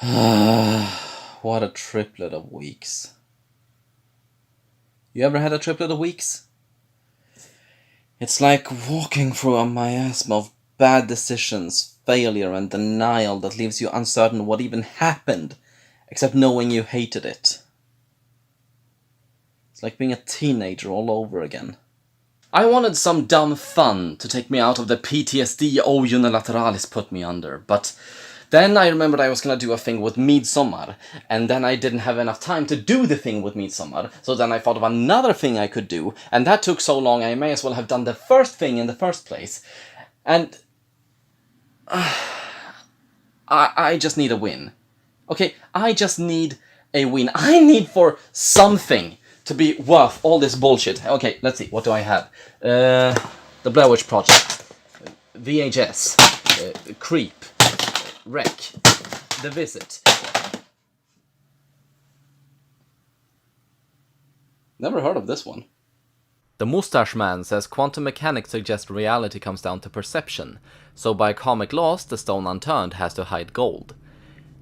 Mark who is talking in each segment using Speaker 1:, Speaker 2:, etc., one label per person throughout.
Speaker 1: What a triplet of weeks. You ever had a triplet of weeks? It's like walking through a miasma of bad decisions, failure, and denial that leaves you uncertain what even happened, except knowing you hated it. It's like being a teenager all over again. I wanted some dumb fun to take me out of the PTSD unilateralis put me under, but then I remembered I was gonna do a thing with Midsommar, and then I didn't have enough time to do the thing with Midsommar, so then I thought of another thing I could do, and that took so long I may as well have done the first thing in the first place. And I just need a win. Okay, I just need a win. I need for something to be worth all this bullshit. Okay, let's see, what do I have? The Blair Witch Project, VHS, Creep, Wreck, The Visit. Never heard of this one. The Mustache Man says quantum mechanics suggest reality comes down to perception, so by comic laws the stone unturned has to hide gold.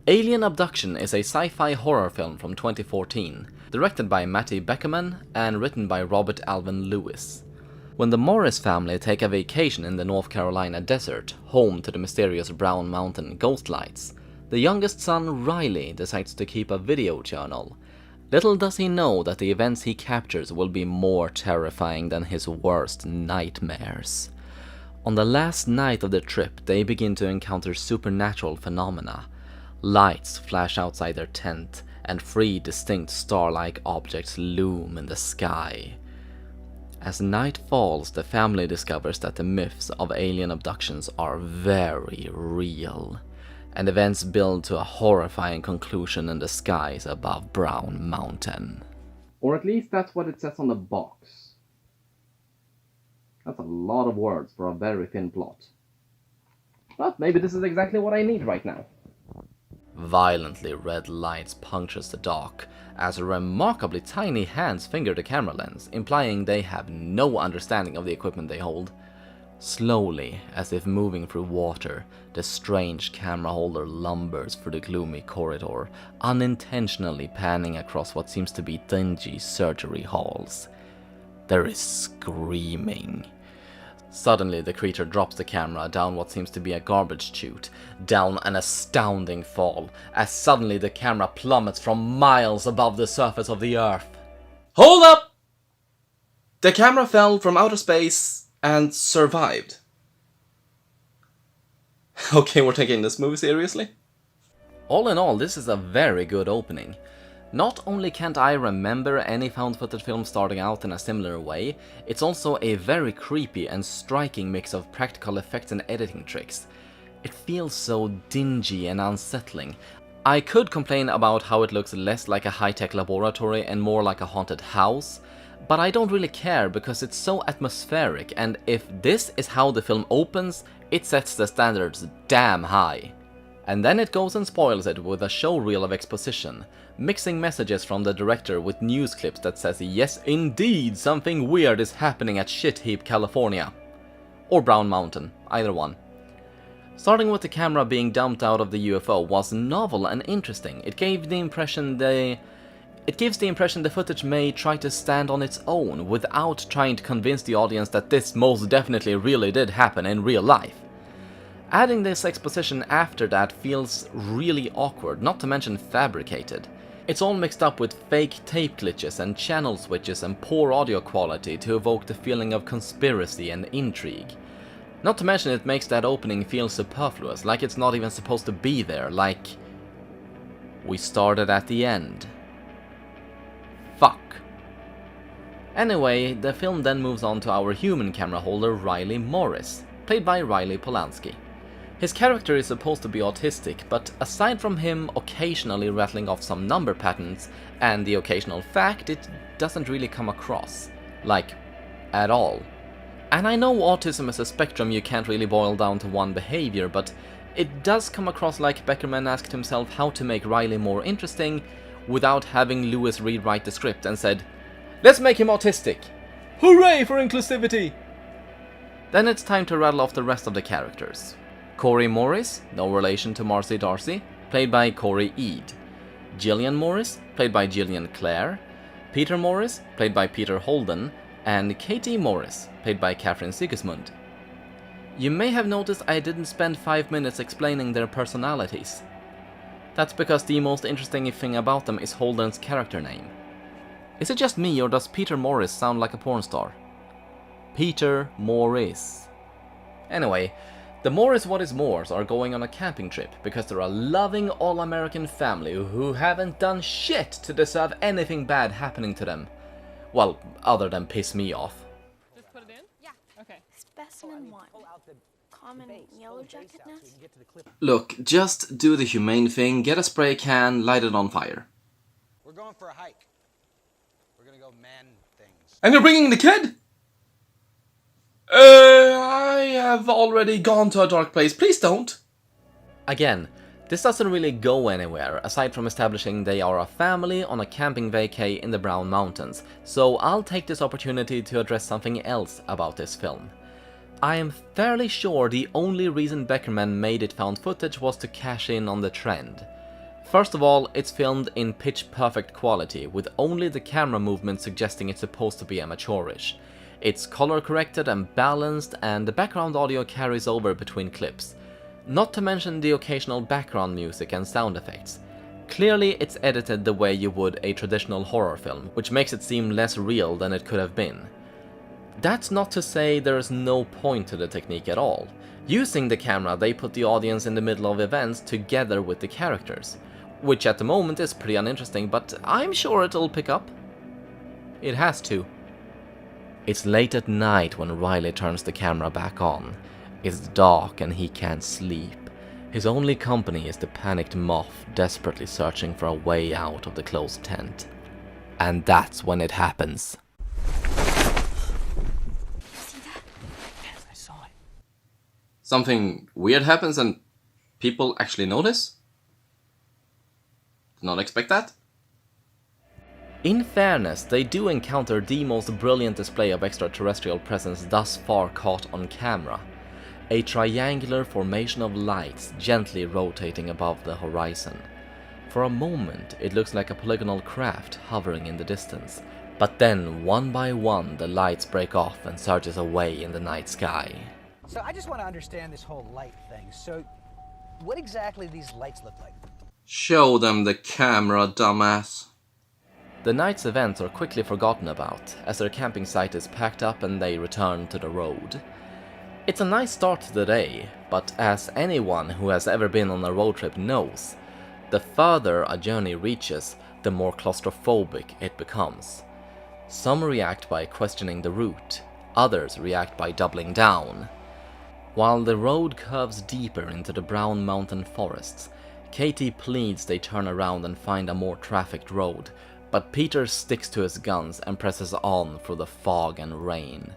Speaker 1: Alien Abduction is a sci-fi horror film from 2014, directed by Matty Beckerman and written by Robert Alvin Lewis. When the Morris family take a vacation in the North Carolina desert, home to the mysterious Brown Mountain ghost lights, the youngest son Riley decides to keep a video journal. Little does he know that the events he captures will be more terrifying than his worst nightmares. On the last night of the trip, they begin to encounter supernatural phenomena. Lights flash outside their tent, and 3 distinct star-like objects loom in the sky. As night falls, the family discovers that the myths of alien abductions are very real, and events build to a horrifying conclusion in the skies above Brown Mountain. Or at least that's what it says on the box. That's a lot of words for a very thin plot. But maybe this is exactly what I need right now. Violently red lights punctures the dark, as remarkably tiny hands finger the camera lens, implying they have no understanding of the equipment they hold. Slowly, as if moving through water, the strange camera holder lumbers through the gloomy corridor, unintentionally panning across what seems to be dingy surgery halls. There is screaming. Suddenly, the creature drops the camera down what seems to be a garbage chute, down an astounding fall, as suddenly the camera plummets from miles above the surface of the earth. Hold up! The camera fell from outer space and survived. Okay, we're taking this movie seriously? All in all, this is a very good opening. Not only can't I remember any found footage film starting out in a similar way, it's also a very creepy and striking mix of practical effects and editing tricks. It feels so dingy and unsettling. I could complain about how it looks less like a high-tech laboratory and more like a haunted house, but I don't really care because it's so atmospheric, and if this is how the film opens, it sets the standards damn high. And then it goes and spoils it with a showreel of exposition, mixing messages from the director with news clips that says yes indeed something weird is happening at Shit Heap, California. Or Brown Mountain, either one. Starting with the camera being dumped out of the UFO was novel and interesting. It gives the impression the footage may try to stand on its own without trying to convince the audience that this most definitely really did happen in real life. Adding this exposition after that feels really awkward, not to mention fabricated. It's all mixed up with fake tape glitches and channel switches and poor audio quality to evoke the feeling of conspiracy and intrigue. Not to mention it makes that opening feel superfluous, like it's not even supposed to be there, like we started at the end. Fuck. Anyway, the film then moves on to our human camera holder Riley Morris, played by Riley Polanski. His character is supposed to be autistic, but aside from him occasionally rattling off some number patterns and the occasional fact, it doesn't really come across. Like, at all. And I know autism is a spectrum you can't really boil down to one behavior, but it does come across like Beckerman asked himself how to make Riley more interesting without having Lewis rewrite the script and said, "Let's make him autistic! Hooray for inclusivity!" Then it's time to rattle off the rest of the characters. Corey Morris, no relation to Marcy Darcy. played by Corey Eade, Gillian Morris, played by Gillian Clare, Peter Morris, played by Peter Holden, and Katie Morris, played by Catherine Sigismund. You may have noticed I didn't spend 5 minutes explaining their personalities. That's because the most interesting thing about them is Holden's character name. Is it just me, or does Peter Morris sound like a porn star? Peter Morris. Anyway, the Morris What Is Mores are going on a camping trip because they're a loving all-American family who haven't done shit to deserve anything bad happening to them. Well, other than piss me off.
Speaker 2: Just put it in?
Speaker 3: Yeah.
Speaker 2: Okay.
Speaker 3: Specimen 1. Common yellow jacketness.
Speaker 1: Look, just do the humane thing, get a spray can, light it on fire.
Speaker 4: We're going for a hike. We're gonna go man things.
Speaker 1: And you're bringing the kid? I have already gone to a dark place, please don't. Again, this doesn't really go anywhere, aside from establishing they are a family on a camping vacay in the Brown Mountains, so I'll take this opportunity to address something else about this film. I am fairly sure the only reason Beckerman made it found footage was to cash in on the trend. First of all, it's filmed in pitch-perfect quality, with only the camera movement suggesting it's supposed to be amateurish. It's color-corrected and balanced, and the background audio carries over between clips. Not to mention the occasional background music and sound effects. Clearly it's edited the way you would a traditional horror film, which makes it seem less real than it could have been. That's not to say there's no point to the technique at all. Using the camera, they put the audience in the middle of events together with the characters, which at the moment is pretty uninteresting, but I'm sure it'll pick up. It has to. It's late at night when Riley turns the camera back on. It's dark and he can't sleep. His only company is the panicked moth desperately searching for a way out of the closed tent. And that's when it happens.
Speaker 4: Yes, I saw it.
Speaker 1: Something weird happens and people actually notice? Did not expect that. In fairness, they do encounter the most brilliant display of extraterrestrial presence thus far caught on camera. A triangular formation of lights gently rotating above the horizon. For a moment, it looks like a polygonal craft hovering in the distance, but then, one by one, the lights break off and surges away in the night sky.
Speaker 4: So I just want to understand this whole light thing. So what exactly do these lights look like?
Speaker 1: Show them the camera, dumbass. The night's events are quickly forgotten about, as their camping site is packed up and they return to the road. It's a nice start to the day, but as anyone who has ever been on a road trip knows, the further a journey reaches, the more claustrophobic it becomes. Some react by questioning the route, others react by doubling down. While the road curves deeper into the Brown Mountain forests, Katie pleads they turn around and find a more trafficked road, but Peter sticks to his guns and presses on through the fog and rain.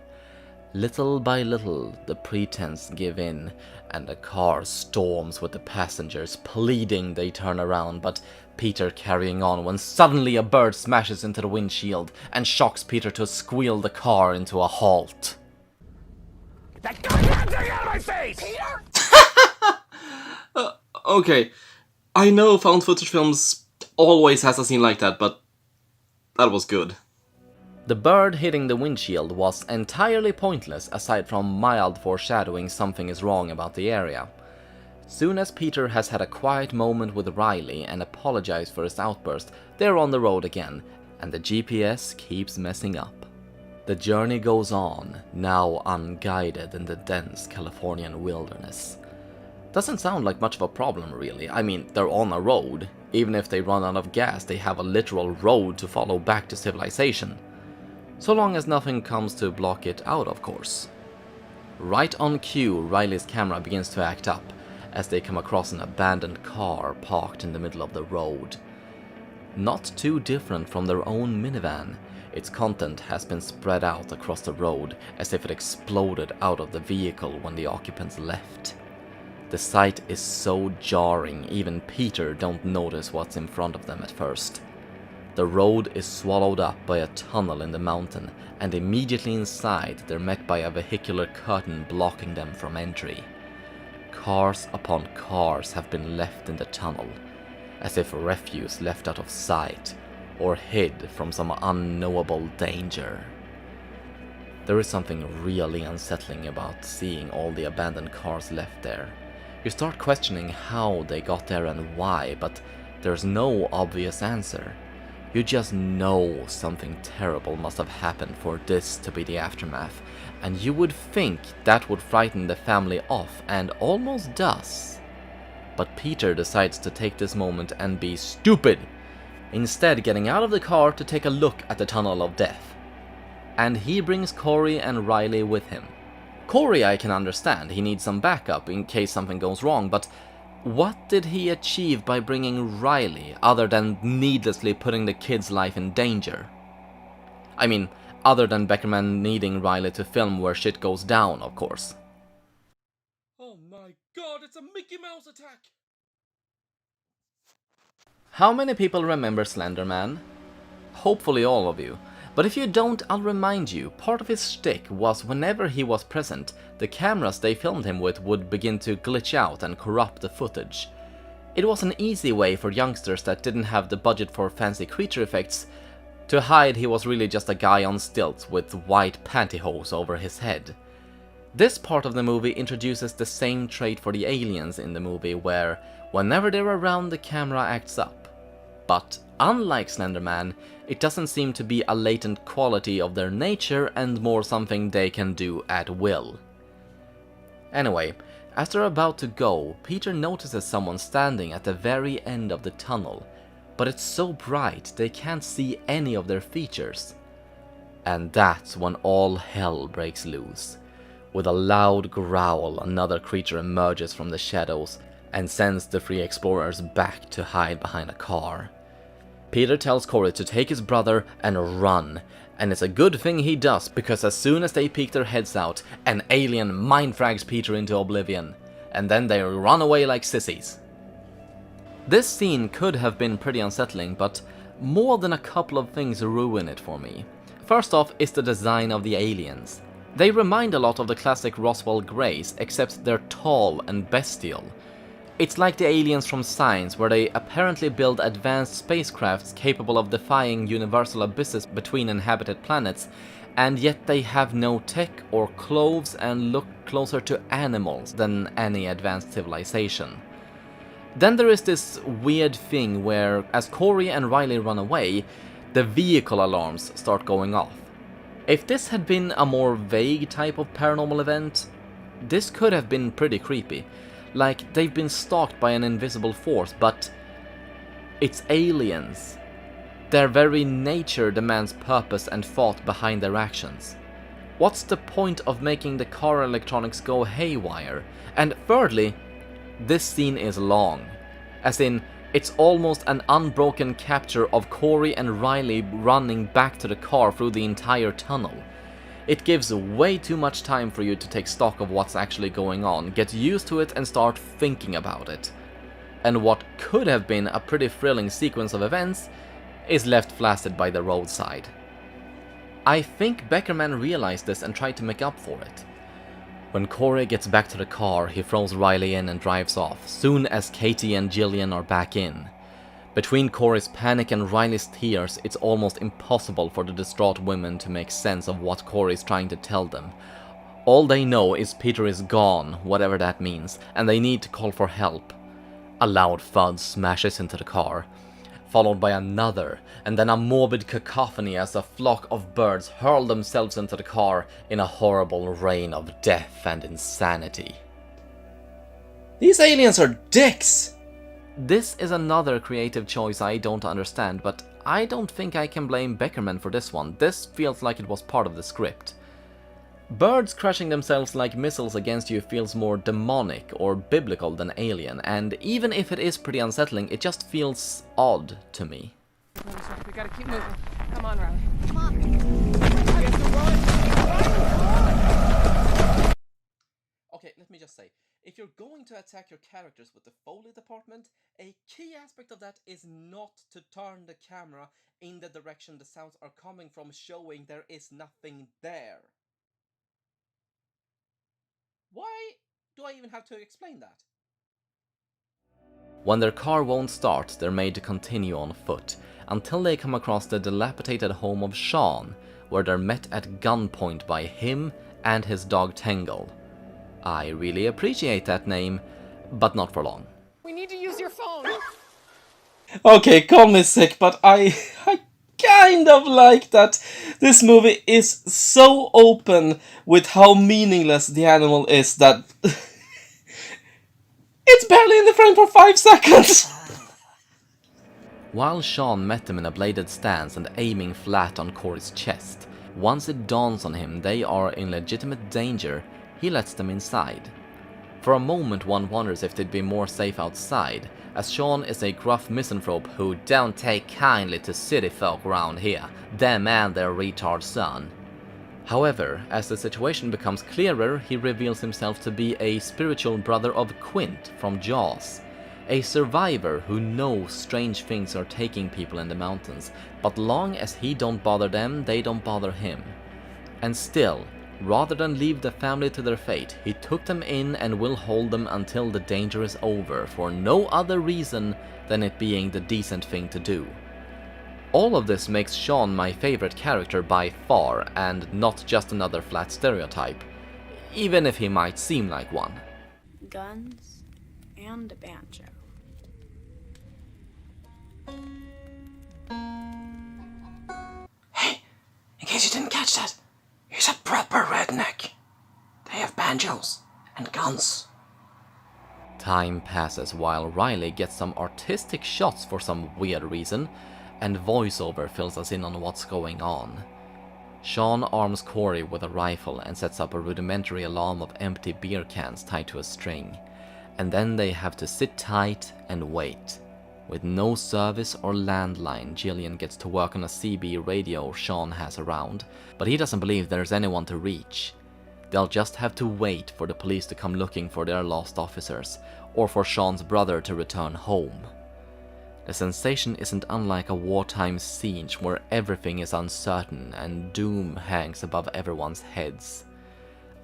Speaker 1: Little by little, the pretense give in, and the car storms with the passengers, pleading they turn around, but Peter carrying on when suddenly a bird smashes into the windshield and shocks Peter to squeal the car into a halt.
Speaker 4: Get that goddamn thing out of my face! Peter!
Speaker 1: Okay, I know found footage films always has a scene like that, but that was good. The bird hitting the windshield was entirely pointless aside from mild foreshadowing something is wrong about the area. Soon as Peter has had a quiet moment with Riley and apologized for his outburst, they're on the road again, and the GPS keeps messing up. The journey goes on, now unguided in the dense Californian wilderness. Doesn't sound like much of a problem really, I mean, they're on a road. Even if they run out of gas, they have a literal road to follow back to civilization. So long as nothing comes to block it out, of course. Right on cue, Riley's camera begins to act up, as they come across an abandoned car parked in the middle of the road. Not too different from their own minivan, its content has been spread out across the road as if it exploded out of the vehicle when the occupants left. The sight is so jarring, even Peter don't notice what's in front of them at first. The road is swallowed up by a tunnel in the mountain, and immediately inside they're met by a vehicular curtain blocking them from entry. Cars upon cars have been left in the tunnel, as if refuse left out of sight, or hid from some unknowable danger. There is something really unsettling about seeing all the abandoned cars left there. You start questioning how they got there and why, but there's no obvious answer. You just know something terrible must have happened for this to be the aftermath, and you would think that would frighten the family off, and almost does. But Peter decides to take this moment and be stupid, instead getting out of the car to take a look at the tunnel of death. And he brings Corey and Riley with him. Corey I can understand, he needs some backup in case something goes wrong, but what did he achieve by bringing Riley other than needlessly putting the kid's life in danger? I mean, other than Beckerman needing Riley to film where shit goes down, of course.
Speaker 2: Oh my god, it's a Mickey Mouse attack!
Speaker 1: How many people remember Slender Man? Hopefully all of you. But if you don't, I'll remind you, part of his shtick was whenever he was present, the cameras they filmed him with would begin to glitch out and corrupt the footage. It was an easy way for youngsters that didn't have the budget for fancy creature effects to hide he was really just a guy on stilts with white pantyhose over his head. This part of the movie introduces the same trait for the aliens in the movie, where whenever they're around the camera acts up. But unlike Slender Man, it doesn't seem to be a latent quality of their nature and more something they can do at will. Anyway, as they're about to go, Peter notices someone standing at the very end of the tunnel, but it's so bright they can't see any of their features. And that's when all hell breaks loose. With a loud growl, another creature emerges from the shadows and sends the three explorers back to hide behind a car. Peter tells Corey to take his brother and run, and it's a good thing he does, because as soon as they peek their heads out, an alien mindfrags Peter into oblivion, and then they run away like sissies. This scene could have been pretty unsettling, but more than a couple of things ruin it for me. First off is the design of the aliens. They remind a lot of the classic Roswell Greys, except they're tall and bestial. It's like the aliens from Science, where they apparently build advanced spacecrafts capable of defying universal abysses between inhabited planets, and yet they have no tech or clothes and look closer to animals than any advanced civilization. Then there is this weird thing where, as Corey and Riley run away, the vehicle alarms start going off. If this had been a more vague type of paranormal event, this could have been pretty creepy. Like they've been stalked by an invisible force, but it's aliens. Their very nature demands purpose and thought behind their actions. What's the point of making the car electronics go haywire? And thirdly, this scene is long. As in, it's almost an unbroken capture of Corey and Riley running back to the car through the entire tunnel. It gives way too much time for you to take stock of what's actually going on, get used to it and start thinking about it. And what could have been a pretty thrilling sequence of events is left flaccid by the roadside. I think Beckerman realized this and tried to make up for it. When Corey gets back to the car, he throws Riley in and drives off, soon as Katie and Jillian are back in. Between Corey's panic and Riley's tears, it's almost impossible for the distraught women to make sense of what Corey's trying to tell them. All they know is Peter is gone, whatever that means, and they need to call for help. A loud thud smashes into the car, followed by another, and then a morbid cacophony as a flock of birds hurl themselves into the car in a horrible rain of death and insanity.
Speaker 2: These aliens are dicks!
Speaker 1: This is another creative choice I don't understand, but I don't think I can blame Beckerman for this one. This feels like it was part of the script. Birds crashing themselves like missiles against you feels more demonic or biblical than alien, and even if it is pretty unsettling, it just feels odd to me.
Speaker 5: We gotta keep moving. Come on, Riley.
Speaker 3: Come on.
Speaker 2: Okay, let me just say, if you're going to attack your characters with the Foley department, a key aspect of that is not to turn the camera in the direction the sounds are coming from, showing there is nothing there. Why do I even have to explain that?
Speaker 1: When their car won't start, they're made to continue on foot, until they come across the dilapidated home of Sean, where they're met at gunpoint by him and his dog Tangle. I really appreciate that name, but not for long.
Speaker 5: We need to use your phone.
Speaker 2: Okay, call me sick, but I kind of like that this movie is so open with how meaningless the animal is that it's barely in the frame for 5 seconds.
Speaker 1: While Sean met them in a bladed stance and aiming flat on Corey's chest, once it dawns on him they are in legitimate danger, he lets them inside. For a moment one wonders if they'd be more safe outside, as Sean is a gruff misanthrope who don't take kindly to city folk around here, them and their retard son. However, as the situation becomes clearer, he reveals himself to be a spiritual brother of Quint from Jaws. A survivor who knows strange things are taking people in the mountains, but long as he don't bother them, they don't bother him. And still, rather than leave the family to their fate, he took them in and will hold them until the danger is over, for no other reason than it being the decent thing to do. All of this makes Sean my favorite character by far, and not just another flat stereotype, even if he might seem like one.
Speaker 3: Guns and a banjo.
Speaker 6: Hey, in case you didn't catch that, he's a proper redneck. They have banjos and guns.
Speaker 1: Time passes while Riley gets some artistic shots for some weird reason, and voiceover fills us in on what's going on. Sean arms Corey with a rifle and sets up a rudimentary alarm of empty beer cans tied to a string, and then they have to sit tight and wait. With no service or landline, Jillian gets to work on a CB radio Sean has around, but he doesn't believe there's anyone to reach. They'll just have to wait for the police to come looking for their lost officers, or for Sean's brother to return home. The sensation isn't unlike a wartime siege where everything is uncertain and doom hangs above everyone's heads.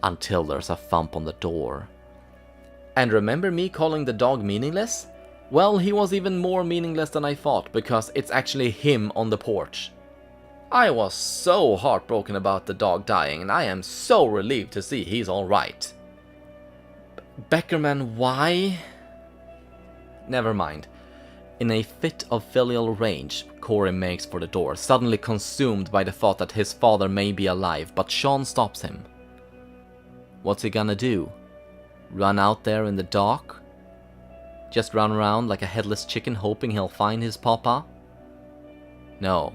Speaker 1: Until there's a thump on the door. And remember me calling the dog meaningless? Well, he was even more meaningless than I thought, because it's actually him on the porch. I was so heartbroken about the dog dying, and I am so relieved to see he's alright. Beckerman, why? Never mind. In a fit of filial rage, Corey makes for the door, suddenly consumed by the thought that his father may be alive, but Sean stops him. What's he gonna do? Run out there in the dark? Just run around like a headless chicken hoping he'll find his papa? No,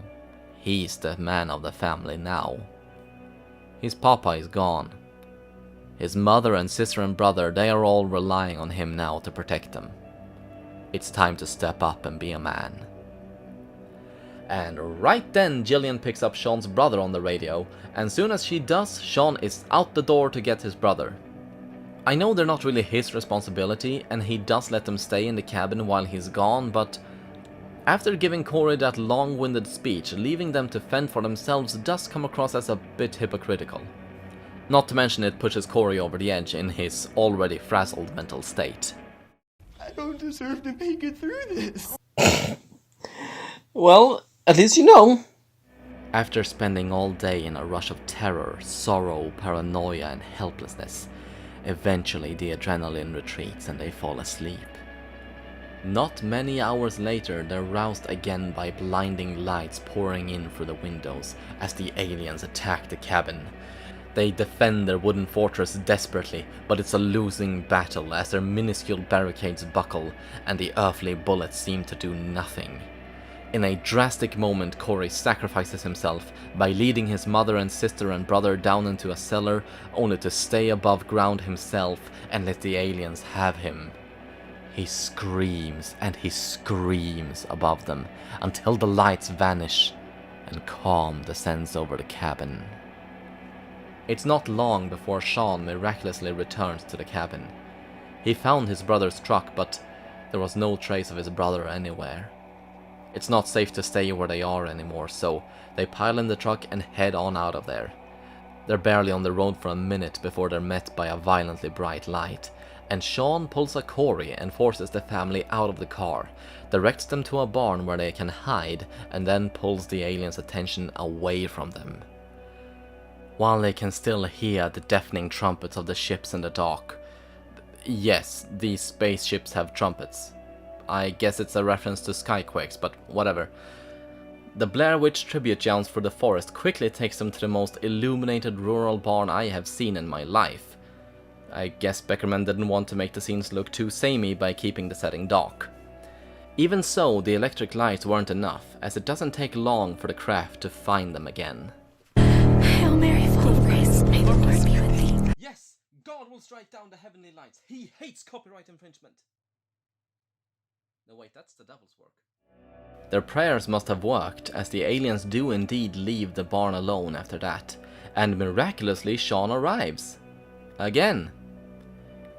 Speaker 1: he's the man of the family now. His papa is gone. His mother and sister and brother, they are all relying on him now to protect them. It's time to step up and be a man. And right then Jillian picks up Sean's brother on the radio, and soon as she does, Sean is out the door to get his brother. I know they're not really his responsibility, and he does let them stay in the cabin while he's gone, but after giving Corey that long-winded speech, leaving them to fend for themselves does come across as a bit hypocritical. Not to mention it pushes Corey over the edge in his already frazzled mental state.
Speaker 6: I don't deserve to make it through this.
Speaker 2: Well, at least you know.
Speaker 1: After spending all day in a rush of terror, sorrow, paranoia and helplessness, eventually the adrenaline retreats and they fall asleep. Not many hours later, they're roused again by blinding lights pouring in through the windows as the aliens attack the cabin. They defend their wooden fortress desperately, but it's a losing battle as their minuscule barricades buckle and the earthly bullets seem to do nothing. In a drastic moment, Corey sacrifices himself by leading his mother and sister and brother down into a cellar, only to stay above ground himself and let the aliens have him. He screams and he screams above them until the lights vanish and calm descends over the cabin. It's not long before Sean miraculously returns to the cabin. He found his brother's truck, but there was no trace of his brother anywhere. It's not safe to stay where they are anymore, so they pile in the truck and head on out of there. They're barely on the road for a minute before they're met by a violently bright light, and Sean pulls a Corey and forces the family out of the car, directs them to a barn where they can hide, and then pulls the aliens' attention away from them. While they can still hear the deafening trumpets of the ships in the dock. Yes, these spaceships have trumpets. I guess it's a reference to skyquakes, but whatever. The Blair Witch tribute yells through the forest quickly takes them to the most illuminated rural barn I have seen in my life. I guess Beckerman didn't want to make the scenes look too samey by keeping the setting dark. Even so, the electric lights weren't enough, as it doesn't take long for the craft to find them again.
Speaker 3: Hail Mary, full of grace, may the Lord be with thee.
Speaker 2: Yes, God will strike down the heavenly lights. He hates copyright infringement. No, wait, that's the devil's work.
Speaker 1: Their prayers must have worked, as the aliens do indeed leave the barn alone after that, and miraculously Sean arrives. Again.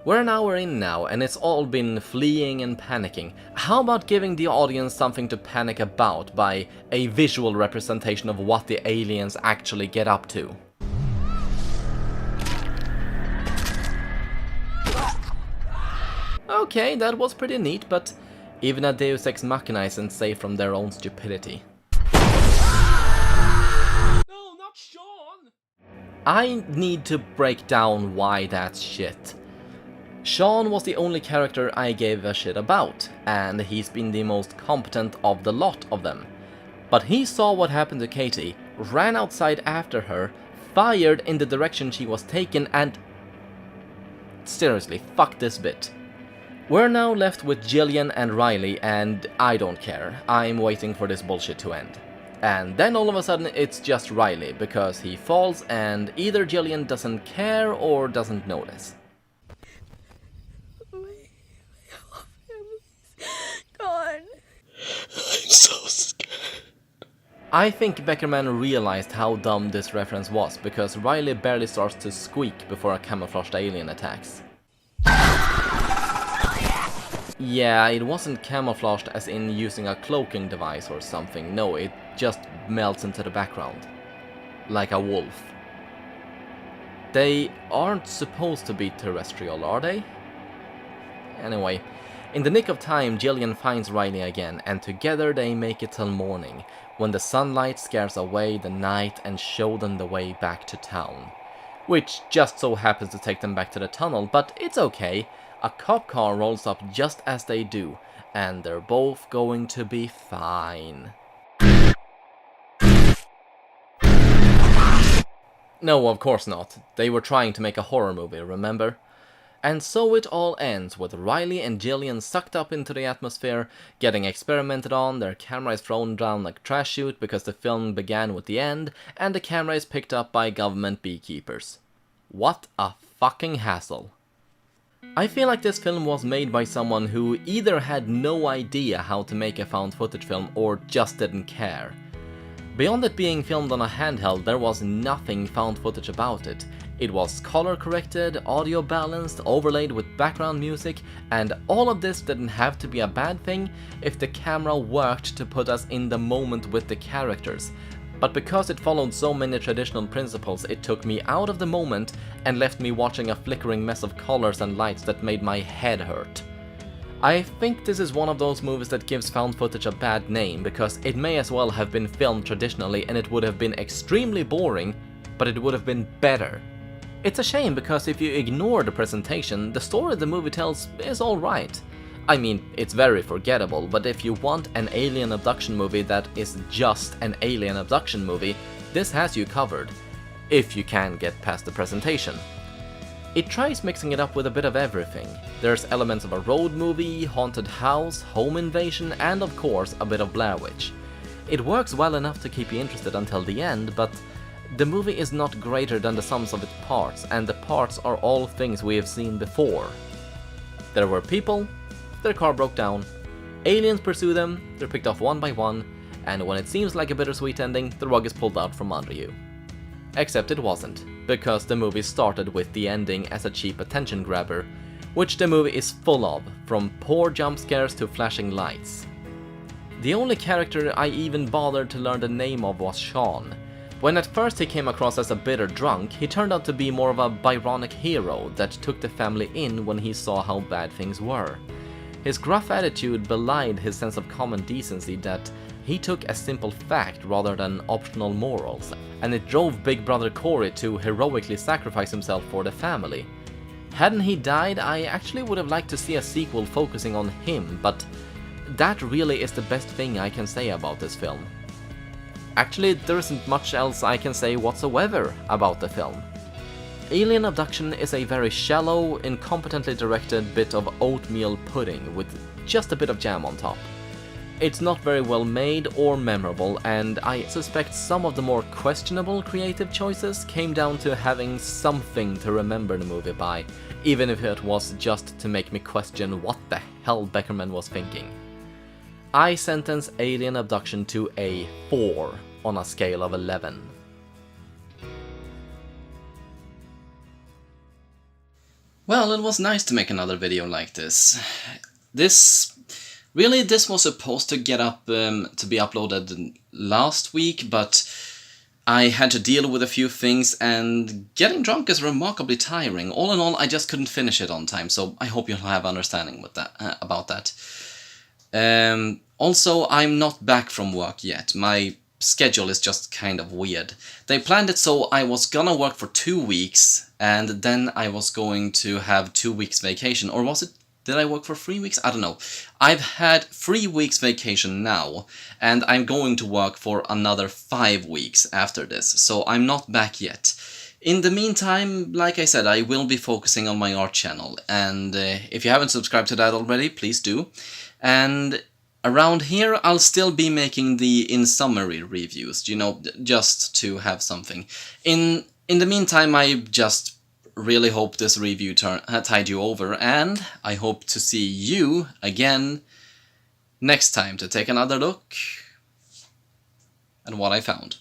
Speaker 1: We're an hour in now, and it's all been fleeing and panicking. How about giving the audience something to panic about by a visual representation of what the aliens actually get up to? Okay, that was pretty neat, but even a Deus Ex Machina isn't safe from their own stupidity.
Speaker 2: No, not Sean!
Speaker 1: I need to break down why that's shit. Sean was the only character I gave a shit about, and he's been the most competent of the lot of them. But he saw what happened to Katie, ran outside after her, fired in the direction she was taken, and... seriously, fuck this bit. We're now left with Jillian and Riley, and I don't care. I'm waiting for this bullshit to end. And then all of a sudden it's just Riley, because he falls and either Jillian doesn't care or doesn't notice.
Speaker 3: God.
Speaker 6: I'm so scared.
Speaker 1: I think Beckerman realized how dumb this reference was, because Riley barely starts to squeak before a camouflaged alien attacks. Yeah, it wasn't camouflaged as in using a cloaking device or something, no, it just melts into the background. Like a wolf. They aren't supposed to be terrestrial, are they? Anyway, in the nick of time, Jillian finds Riley again, and together they make it till morning, when the sunlight scares away the night and show them the way back to town. Which just so happens to take them back to the tunnel, but it's okay. A cop car rolls up just as they do, and they're both going to be fine. No, of course not. They were trying to make a horror movie, remember? And so it all ends, with Riley and Jillian sucked up into the atmosphere, getting experimented on, their camera is thrown down like trash chute because the film began with the end, and the camera is picked up by government beekeepers. What a fucking hassle. I feel like this film was made by someone who either had no idea how to make a found footage film or just didn't care. Beyond it being filmed on a handheld, there was nothing found footage about it. It was color corrected, audio balanced, overlaid with background music, and all of this didn't have to be a bad thing if the camera worked to put us in the moment with the characters. But because it followed so many traditional principles, it took me out of the moment and left me watching a flickering mess of colors and lights that made my head hurt. I think this is one of those movies that gives found footage a bad name, because it may as well have been filmed traditionally and it would have been extremely boring, but it would have been better. It's a shame, because if you ignore the presentation, the story the movie tells is alright. I mean, it's very forgettable, but if you want an alien abduction movie that is just an alien abduction movie, this has you covered, if you can get past the presentation. It tries mixing it up with a bit of everything. There's elements of a road movie, haunted house, home invasion, and of course a bit of Blair Witch. It works well enough to keep you interested until the end, but the movie is not greater than the sums of its parts, and the parts are all things we have seen before. There were people, their car broke down, aliens pursue them, they're picked off one by one, and when it seems like a bittersweet ending, the rug is pulled out from under you. Except it wasn't, because the movie started with the ending as a cheap attention grabber, which the movie is full of, from poor jump scares to flashing lights. The only character I even bothered to learn the name of was Sean. When at first he came across as a bitter drunk, he turned out to be more of a Byronic hero that took the family in when he saw how bad things were. His gruff attitude belied his sense of common decency that he took as simple fact rather than optional morals, and it drove Big Brother Corey to heroically sacrifice himself for the family. Hadn't he died, I actually would have liked to see a sequel focusing on him, but that really is the best thing I can say about this film. Actually, there isn't much else I can say whatsoever about the film. Alien Abduction is a very shallow, incompetently directed bit of oatmeal pudding with just a bit of jam on top. It's not very well made or memorable, and I suspect some of the more questionable creative choices came down to having something to remember the movie by, even if it was just to make me question what the hell Beckerman was thinking. I sentence Alien Abduction to a 4 on a scale of 11.
Speaker 2: Well, it was nice to make another video like this. This was supposed to get up to be uploaded last week, but I had to deal with a few things, and getting drunk is remarkably tiring. All in all, I just couldn't finish it on time, so I hope you'll have understanding with that about that. Also, I'm not back from work yet. My schedule is just kind of weird. They planned it so I was gonna work for 2 weeks, and then I was going to have 2 weeks vacation. Or was it, did I work for 3 weeks? I don't know. I've had 3 weeks vacation now, and I'm going to work for another 5 weeks after this, so I'm not back yet. In the meantime, like I said, I will be focusing on my art channel, and if you haven't subscribed to that already, please do. And around here, I'll still be making the in summary reviews, you know, just to have something. In the meantime, I just really hope this review tied you over, and I hope to see you again next time to take another look at what I found.